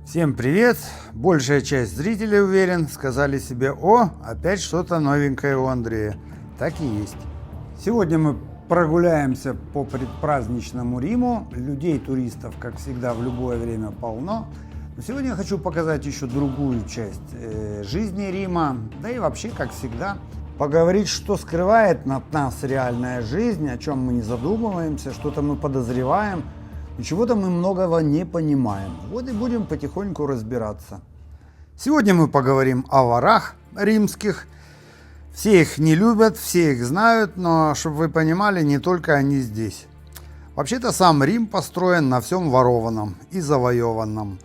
Всем привет! Большая часть зрителей, уверен, сказали себе: «О, опять что-то новенькое у Андрея». Так и есть. Сегодня мы прогуляемся по предпраздничному Риму. Людей, туристов, как всегда, в любое время полно. Но сегодня я хочу показать еще другую часть жизни Рима. Да и вообще, как всегда, поговорить, что скрывает от нас реальная жизнь, о чем мы не задумываемся, что-то мы подозреваем. И чего-то мы многого не понимаем. Вот и будем потихоньку разбираться. Сегодня мы поговорим о ворах римских. Все их не любят, все их знают, но, чтобы вы понимали, не только они здесь. Вообще-то сам Рим построен на всем ворованном и завоеванном.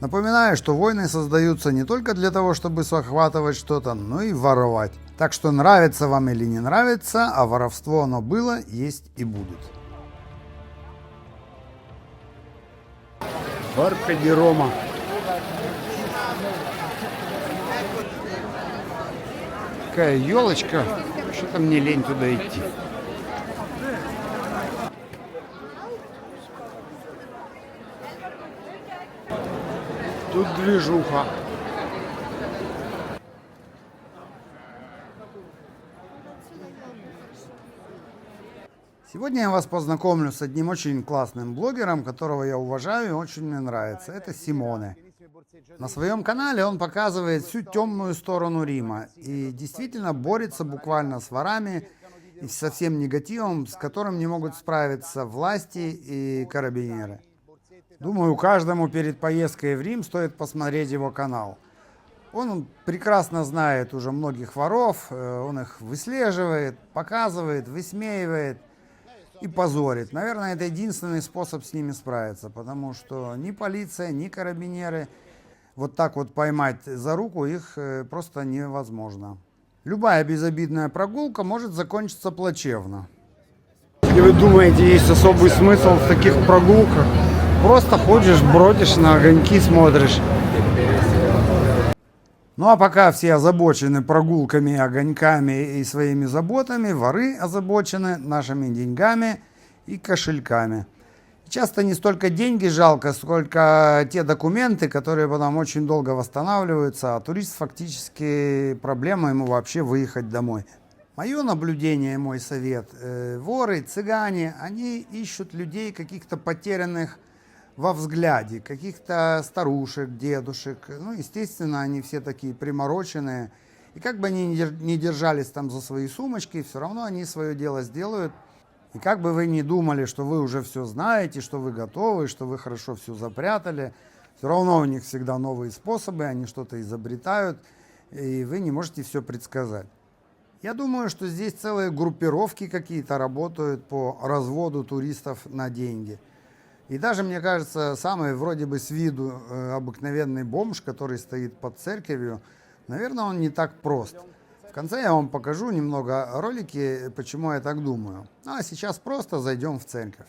Напоминаю, что войны создаются не только для того, чтобы захватывать что-то, но и воровать. Так что нравится вам или не нравится, а воровство оно было, есть и будет. Барка ди Рома. Какая елочка, что-то мне лень туда идти. Тут движуха. Сегодня я вас познакомлю с одним очень классным блогером, которого я уважаю и очень мне нравится. Это Симоне. На своем канале он показывает всю темную сторону Рима и действительно борется буквально с ворами и со всем негативом, с которым не могут справиться власти и карабинеры. Думаю, каждому перед поездкой в Рим стоит посмотреть его канал. Он прекрасно знает уже многих воров, он их выслеживает, показывает, высмеивает и позорит. Наверное, это единственный способ с ними справиться, потому что ни полиция, ни карабинеры вот так вот поймать за руку их просто невозможно. Любая безобидная прогулка может закончиться плачевно. Если вы думаете, есть особый смысл в таких прогулках, просто ходишь, бродишь, на огоньки смотришь. Ну а пока все озабочены прогулками, огоньками и своими заботами, воры озабочены нашими деньгами и кошельками. Часто не столько деньги жалко, сколько те документы, которые потом очень долго восстанавливаются, а турист фактически проблема ему вообще выехать домой. Мое наблюдение, мой совет: воры, цыгане, они ищут людей каких-то потерянных во взгляде, каких-то старушек, дедушек. Ну, естественно, они все такие примороченные. И как бы они ни держались там за свои сумочки, все равно они свое дело сделают. И как бы вы ни думали, что вы уже все знаете, что вы готовы, что вы хорошо все запрятали, все равно у них всегда новые способы, они что-то изобретают, и вы не можете все предсказать. Я думаю, что здесь целые группировки какие-то работают по разводу туристов на деньги. И даже, мне кажется, самый вроде бы с виду обыкновенный бомж, который стоит под церковью, наверное, он не так прост. В конце я вам покажу немного ролики, почему я так думаю. Ну а сейчас просто зайдем в церковь.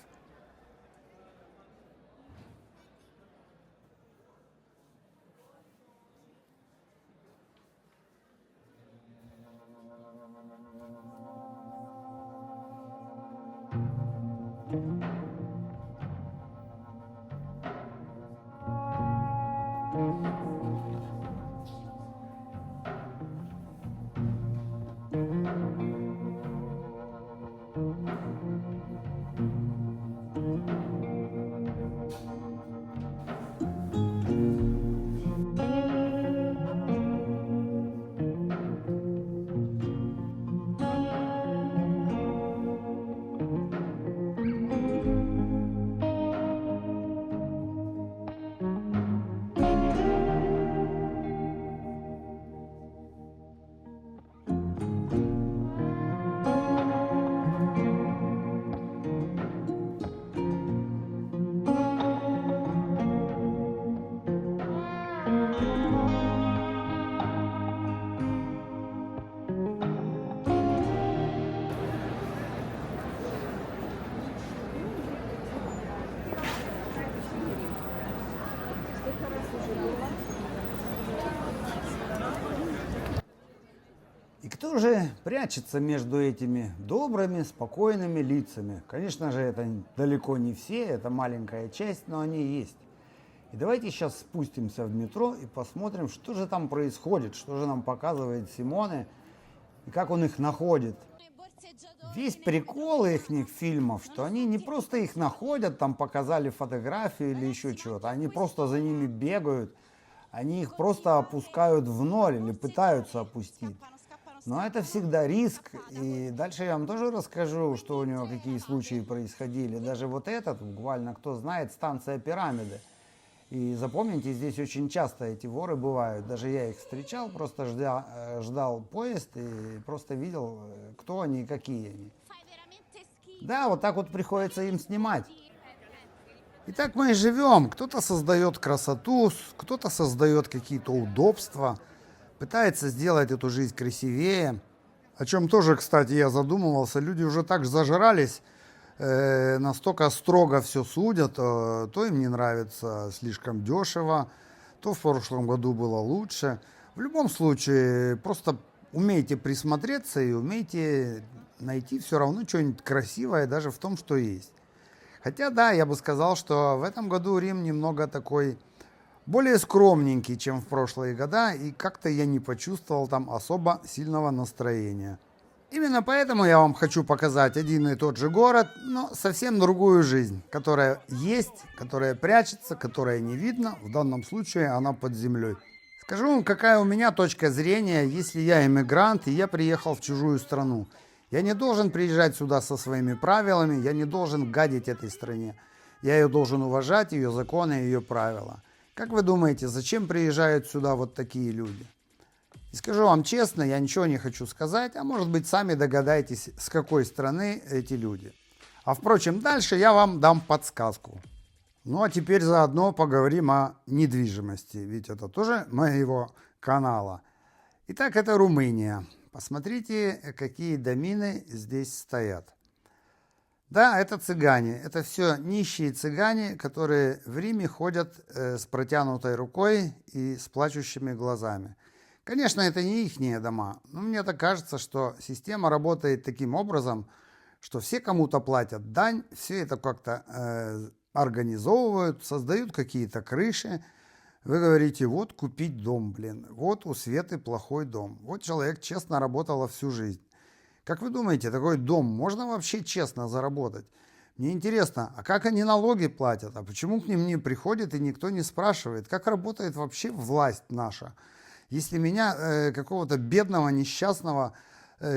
И кто же прячется между этими добрыми, спокойными лицами? Конечно же, это далеко не все, это маленькая часть, но они есть. И давайте сейчас спустимся в метро и посмотрим, что же там происходит, что же нам показывает Симоне и как он их находит. Весь прикол их фильмов, что они не просто их находят, там показали фотографию или еще чего-то, они просто за ними бегают, они их просто опускают в ноль или пытаются опустить. Но это всегда риск, и дальше я вам тоже расскажу, что у него какие случаи происходили. Даже вот этот, буквально кто знает, станция Пирамиды. И запомните, здесь очень часто эти воры бывают. Даже я их встречал, просто ждал поезд и просто видел, кто они и какие они. Да, вот так вот приходится им снимать. И так мы и живем. Кто-то создает красоту, кто-то создает какие-то удобства, пытается сделать эту жизнь красивее. О чем тоже, кстати, я задумывался. Люди уже так зажрались, настолько строго все судят, то им не нравится слишком дешево, то в прошлом году было лучше. В любом случае, просто умейте присмотреться и умейте найти все равно что-нибудь красивое даже в том, что есть. Хотя, да, я бы сказал, что в этом году Рим немного такой более скромненький, чем в прошлые года, и как-то я не почувствовал там особо сильного настроения. Именно поэтому я вам хочу показать один и тот же город, но совсем другую жизнь, которая есть, которая прячется, которая не видно. В данном случае она под землей. Скажу вам, какая у меня точка зрения, если я иммигрант и я приехал в чужую страну. Я не должен приезжать сюда со своими правилами, я не должен гадить этой стране. Я ее должен уважать, ее законы, ее правила. Как вы думаете, зачем приезжают сюда вот такие люди? И скажу вам честно, я ничего не хочу сказать, а может быть сами догадаетесь, с какой страны эти люди. А впрочем, дальше я вам дам подсказку. Ну а теперь заодно поговорим о недвижимости, ведь это тоже моего канала. Итак, это Румыния. Посмотрите, какие домины здесь стоят. Да, это цыгане. Это все нищие цыгане, которые в Риме ходят с протянутой рукой и с плачущими глазами. Конечно, это не ихние дома, но мне так кажется, что система работает таким образом, что все кому-то платят дань, все это как-то организовывают, создают какие-то крыши. Вы говорите, вот купить дом, блин, вот у Светы плохой дом. Вот человек честно работал всю жизнь. Как вы думаете, такой дом можно вообще честно заработать? Мне интересно, а как они налоги платят? А почему к ним не приходит и никто не спрашивает? Как работает вообще власть наша? Если меня, какого-то бедного, несчастного,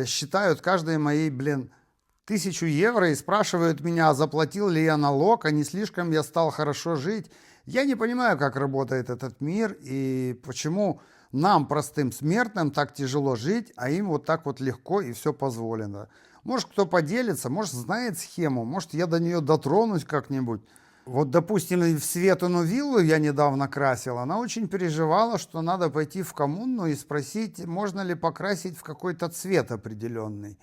считают каждой моей, 1000 евро и спрашивают меня, заплатил ли я налог, а не слишком я стал хорошо жить, я не понимаю, как работает этот мир и почему нам, простым смертным, так тяжело жить, а им вот так вот легко и все позволено. Может, кто поделится, может, знает схему, может, я до нее дотронусь как-нибудь. Вот, допустим, в Светину виллу я недавно красил, она очень переживала, что надо пойти в коммуну и спросить, можно ли покрасить в какой-то цвет определенный.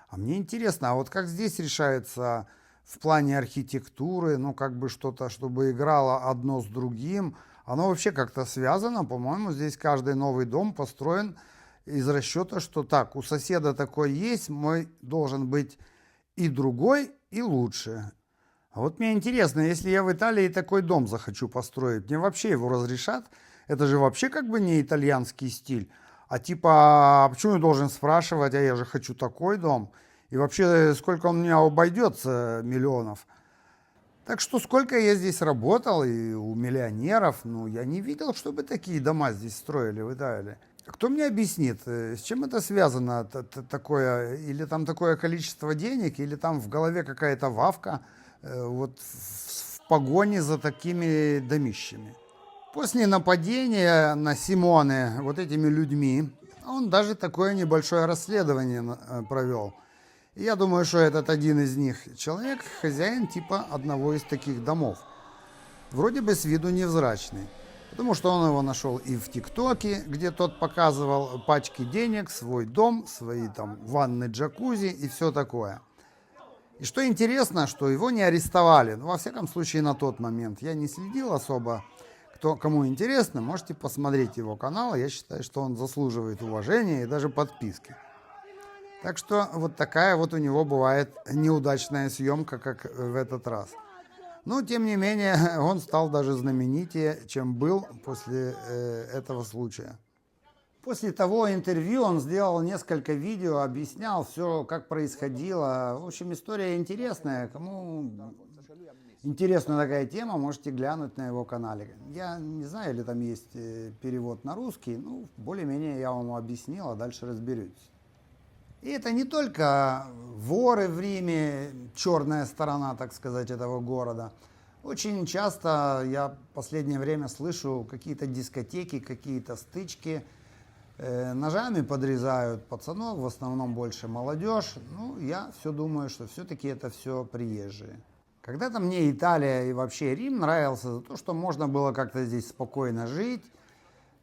А мне интересно, а вот как здесь решается в плане архитектуры, ну, как бы что-то, чтобы играло одно с другим. Оно вообще как-то связано, по-моему, здесь каждый новый дом построен из расчета, что так, у соседа такой есть, мой должен быть и другой, и лучше. А вот мне интересно, если я в Италии такой дом захочу построить, мне вообще его разрешат? Это же вообще как бы не итальянский стиль. А типа, а почему я должен спрашивать, а я же хочу такой дом? И вообще, сколько он у меня обойдется миллионов? Так что сколько я здесь работал и у миллионеров, ну, я не видел, чтобы такие дома здесь строили в Италии. Кто мне объяснит, с чем это связано, такое, или там такое количество денег, или там в голове какая-то вавка, вот в погоне за такими домищами. После нападения на Симоне вот этими людьми, он даже такое небольшое расследование провел. И я думаю, что этот один из них человек, хозяин типа одного из таких домов. Вроде бы с виду невзрачный. Потому что он его нашел и в ТикТоке, где тот показывал пачки денег, свой дом, свои там ванны, джакузи и все такое. И что интересно, что его не арестовали. Ну, во всяком случае, на тот момент. Я не следил особо. Кому интересно, можете посмотреть его канал. Я считаю, что он заслуживает уважения и даже подписки. Так что вот такая вот у него бывает неудачная съемка, как в этот раз. Но, тем не менее, он стал даже знаменитее, чем был после этого случая. После того интервью он сделал несколько видео, объяснял все, как происходило. В общем, история интересная. Кому интересна такая тема, можете глянуть на его канале. Я не знаю, или там есть перевод на русский. Ну, более-менее я вам объяснил, а дальше разберетесь. И это не только воры в Риме, черная сторона, так сказать, этого города. Очень часто я в последнее время слышу какие-то дискотеки, какие-то стычки. Ножами подрезают пацанов, в основном больше молодежь. Ну, я все думаю, что все-таки это все приезжие. Когда-то мне Италия и вообще Рим нравился за то, что можно было как-то здесь спокойно жить.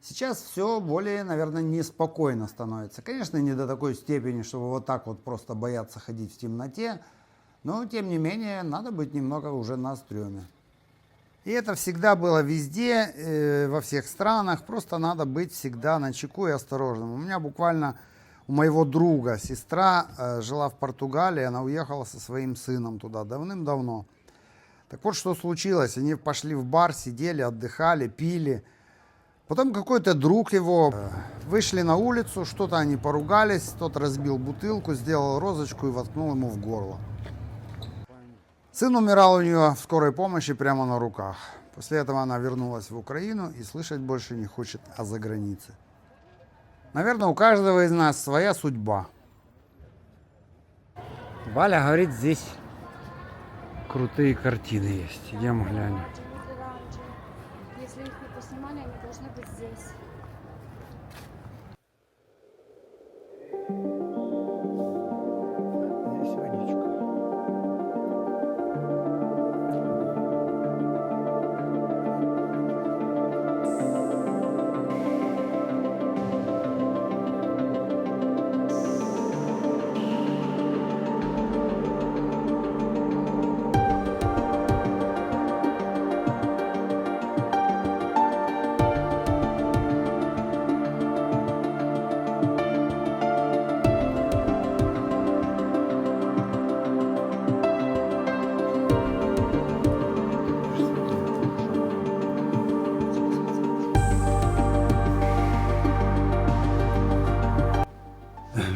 Сейчас все более, наверное, неспокойно становится. Конечно, не до такой степени, чтобы вот так вот просто бояться ходить в темноте. Но, тем не менее, надо быть немного уже на стреме. И это всегда было везде, во всех странах. Просто надо быть всегда начеку и осторожным. У меня буквально, у моего друга сестра жила в Португалии. Она уехала со своим сыном туда давным-давно. Так вот, что случилось. Они пошли в бар, сидели, отдыхали, пили. Потом какой-то друг его, вышли на улицу, что-то они поругались. Тот разбил бутылку, сделал розочку и воткнул ему в горло. Сын умирал у нее в скорой помощи прямо на руках. После этого она вернулась в Украину и слышать больше не хочет о загранице. Наверное, у каждого из нас своя судьба. Валя говорит, здесь крутые картины есть. Идем глянем. Если их не поснимали, они должны быть здесь. Здесь водичка.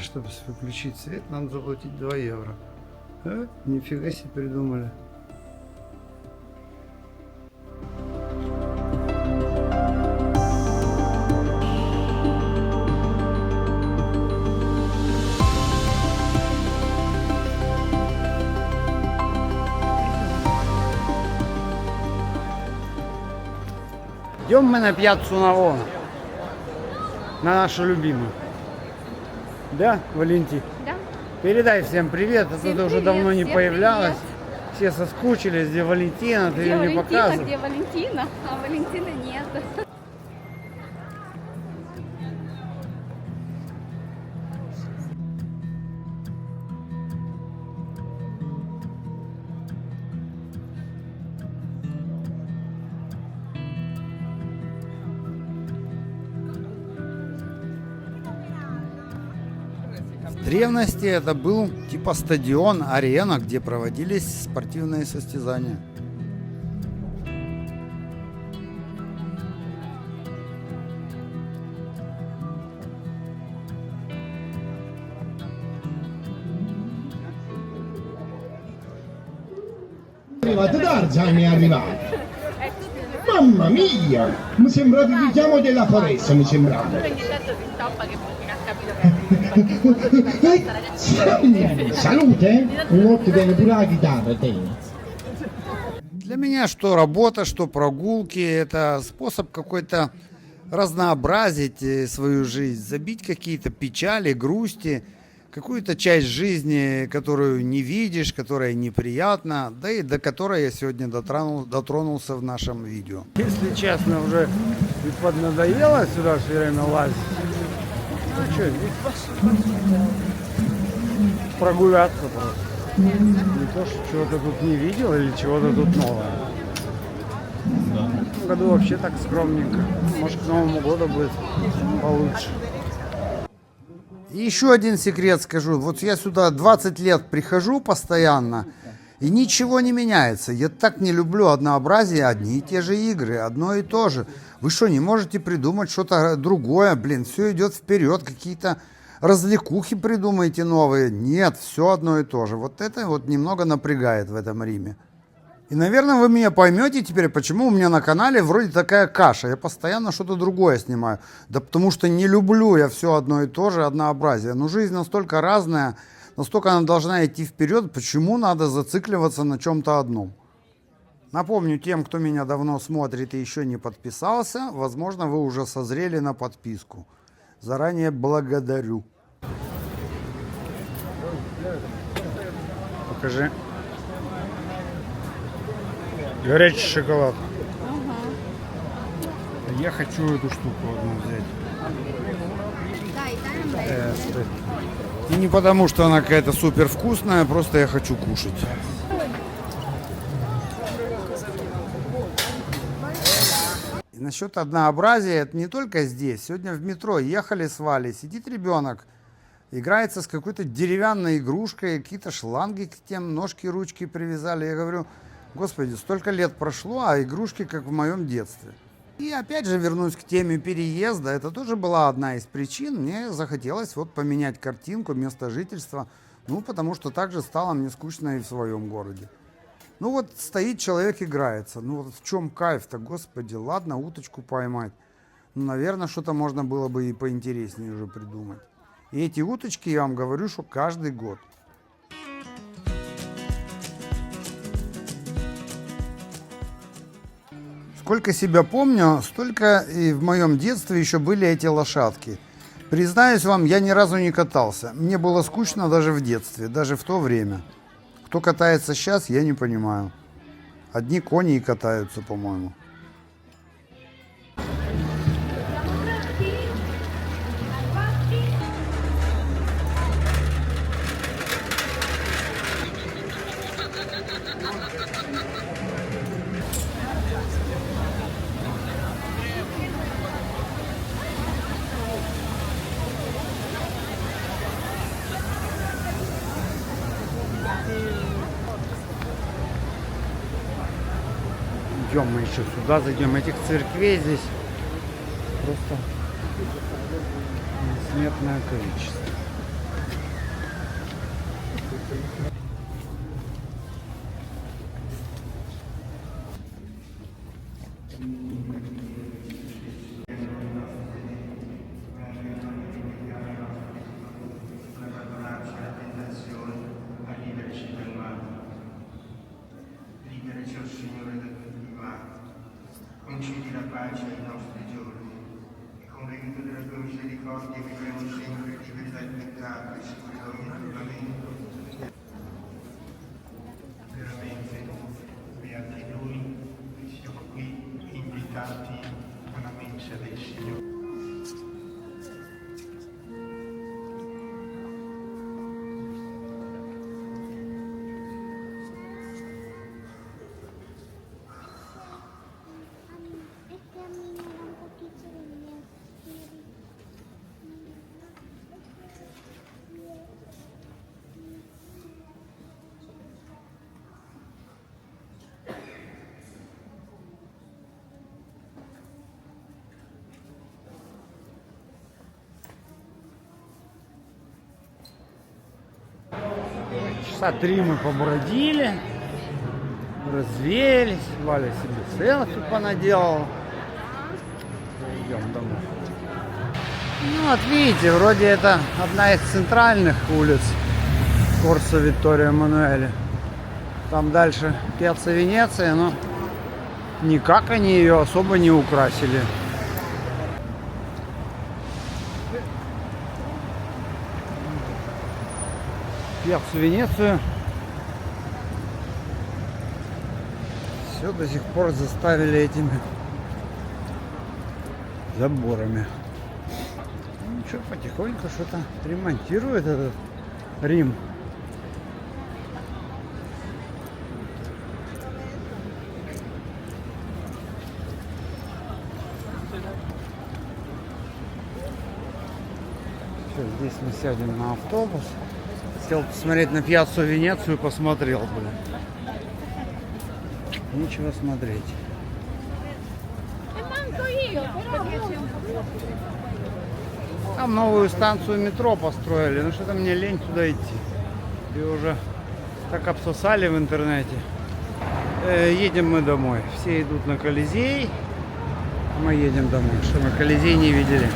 Чтобы выключить свет, надо заплатить 2 евро. А? Нифига себе придумали. Идем мы на пьяццу Навона. На нашу любимую. Да, Валентин? Да. Передай всем привет, а то ты уже давно не появлялась. Привет. Все соскучились, где Валентина, ты Где ее не Валентина, показывал. где Валентина? А Валентины нет. В древности это был типа стадион, арена, где проводились спортивные состязания. Arrivate Tarzan è arrivato. Mamma mia! Mi sembra il richiamo della foresta, mi sembrava. Ogni tanto si stoppa che non ha capito che Salute? Un tiene pure la chitarra, te. Для меня что работа, что прогулки, это способ какой-то разнообразить свою жизнь, забить какие-то печали, грусти, какую-то часть жизни, которую не видишь, которая неприятна, да и до которой я сегодня дотронулся в нашем видео. Если честно, уже и поднадоело сюда все время лазить. Ну что, прогуляться просто. Не то, что чего-то тут не видел или чего-то тут новое. В этом году вообще так скромненько. Может, к Новому году будет получше. И еще один секрет скажу. Вот я сюда 20 лет прихожу постоянно. И ничего не меняется. Я так не люблю однообразие, одни и те же игры, одно и то же. Вы что, не можете придумать что-то другое? Блин, все идет вперед, какие-то развлекухи придумайте новые. Нет, все одно и то же. Вот это вот немного напрягает в этом Риме. И, наверное, вы меня поймете теперь, почему у меня на канале вроде такая каша. Я постоянно что-то другое снимаю. Да потому что не люблю я все одно и то же, однообразие. Но жизнь настолько разная, настолько она должна идти вперед, почему надо зацикливаться на чем-то одном? Напомню тем, кто меня давно смотрит и еще не подписался, возможно, вы уже созрели на подписку. Заранее благодарю. Покажи. Горячий шоколад. Я хочу эту штуку одну взять. И не потому, что она какая-то супер вкусная, просто я хочу кушать. И насчет однообразия, это не только здесь. Сегодня в метро ехали с Валей, сидит ребенок, играется с какой-то деревянной игрушкой, какие-то шланги к тем, ножки, ручки привязали. Я говорю, господи, столько лет прошло, а игрушки как в моем детстве. И опять же вернусь к теме переезда. Это тоже была одна из причин. Мне захотелось вот поменять картинку, место жительства. Ну, потому что также стало мне скучно и в своем городе. Ну вот стоит человек, играется. Ну вот в чем кайф-то, господи, ладно, уточку поймать. Ну, наверное, что-то можно было бы и поинтереснее уже придумать. И эти уточки, я вам говорю, что каждый год. Сколько себя помню, столько и в моем детстве еще были эти лошадки. Признаюсь вам, я ни разу не катался. Мне было скучно даже в детстве, даже в то время. Кто катается сейчас, я не понимаю. Одни кони и катаются, по-моему. Идем мы еще сюда, зайдем. Этих церквей здесь просто несметное количество. Concedi la pace ai nostri giorni e con l'aiuto della tua misericordia vivremo sempre liberi dal peccato e sicuri da ogni turbamento. Veramente, beati noi che siamo qui invitati alla mensa del Signore. Часа 3 мы побродили, развеялись, Валя себе селфи понаделала. Идем домой. Ну вот видите, вроде это одна из центральных улиц Корсо Витторио Эммануэле. Там дальше Пьяцца Венеция, но никак они ее особо не украсили. Пьяццу Венецию все до сих пор заставили этими заборами. Ну что, потихоньку что-то ремонтирует этот Рим. Все, здесь мы сядем на автобус. Хотел посмотреть на Пьяццу Венецию, посмотрел, блин. Нечего смотреть. E manco io, però Там новую станцию метро построили. Ну что-то мне лень туда идти. И уже так обсосали в интернете. Едем мы домой. Все идут на Колизей. А мы едем домой. Что мы Колизей не видели.